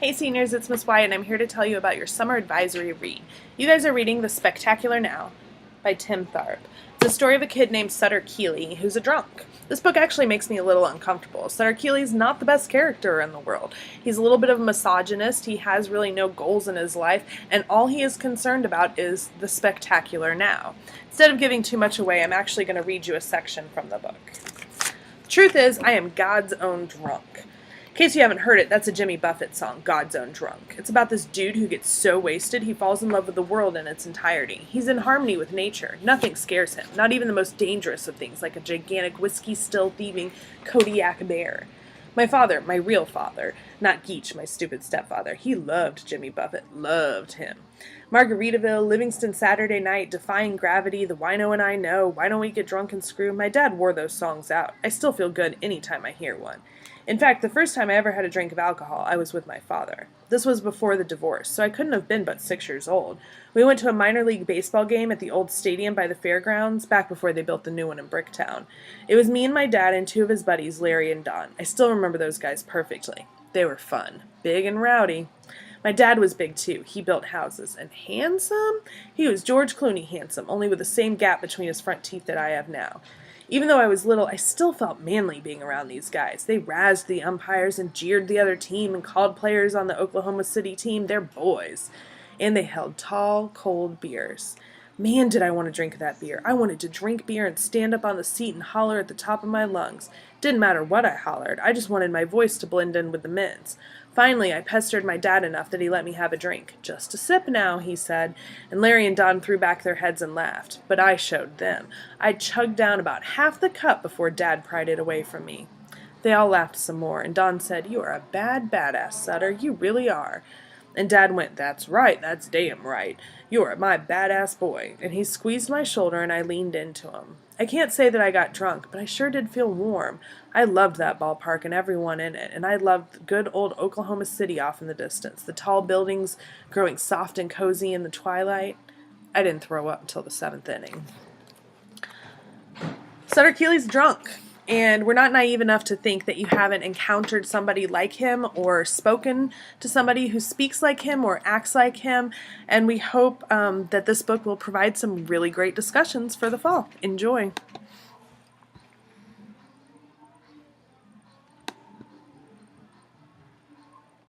Hey seniors, it's Miss Wyatt and I'm here to tell you about your summer advisory read. You guys are reading The Spectacular Now by Tim Tharp. It's a story of a kid named Sutter Keeley who's a drunk. This book actually makes me a little uncomfortable. Sutter Keeley's not the best character in the world. He's a little bit of a misogynist, he has really no goals in his life, and all he is concerned about is the spectacular now. Instead of giving too much away, I'm actually going to read you a section from the book. The truth is, I am God's own drunk. In case you haven't heard it, that's a Jimmy Buffett song, God's Own Drunk. It's about this dude who gets so wasted he falls in love with the world in its entirety. He's in harmony with nature. Nothing scares him, not even the most dangerous of things, like a gigantic whiskey-still-thieving Kodiak bear. My father, my real father, not Geach, my stupid stepfather, he loved Jimmy Buffett, loved him. Margaritaville, Livingston Saturday Night, Defying Gravity, The Wino and I Know, Why Don't We Get Drunk and Screw? My dad wore those songs out. I still feel good any time I hear one. In fact, the first time I ever had a drink of alcohol, I was with my father. This was before the divorce, so I couldn't have been but 6 years old. We went to a minor league baseball game at the old stadium by the fairgrounds, back before they built the new one in Bricktown. It was me and my dad and two of his buddies, Larry and Don. I still remember those guys perfectly. They were fun. Big and rowdy. My dad was big too. He built houses. And handsome? He was George Clooney handsome, only with the same gap between his front teeth that I have now. Even though I was little, I still felt manly being around these guys. They razzed the umpires and jeered the other team and called players on the Oklahoma City team their boys. And they held tall, cold beers. Man, did I want to drink that beer. I wanted to drink beer and stand up on the seat and holler at the top of my lungs. Didn't matter what I hollered. I just wanted my voice to blend in with the men's. Finally, I pestered my dad enough that he let me have a drink. Just a sip now, he said, and Larry and Don threw back their heads and laughed. But I showed them. I chugged down about half the cup before Dad pried it away from me. They all laughed some more, and Don said, "You are a badass, Sutter. You really are." And Dad went, "That's right, that's damn right. You're my badass boy." And he squeezed my shoulder and I leaned into him. I can't say that I got drunk, but I sure did feel warm. I loved that ballpark and everyone in it, and I loved good old Oklahoma City off in the distance, the tall buildings growing soft and cozy in the twilight. I didn't throw up until the 7th inning. Sutter Keeley's drunk. And we're not naive enough to think that you haven't encountered somebody like him or spoken to somebody who speaks like him or acts like him. And we hope that this book will provide some really great discussions for the fall. Enjoy.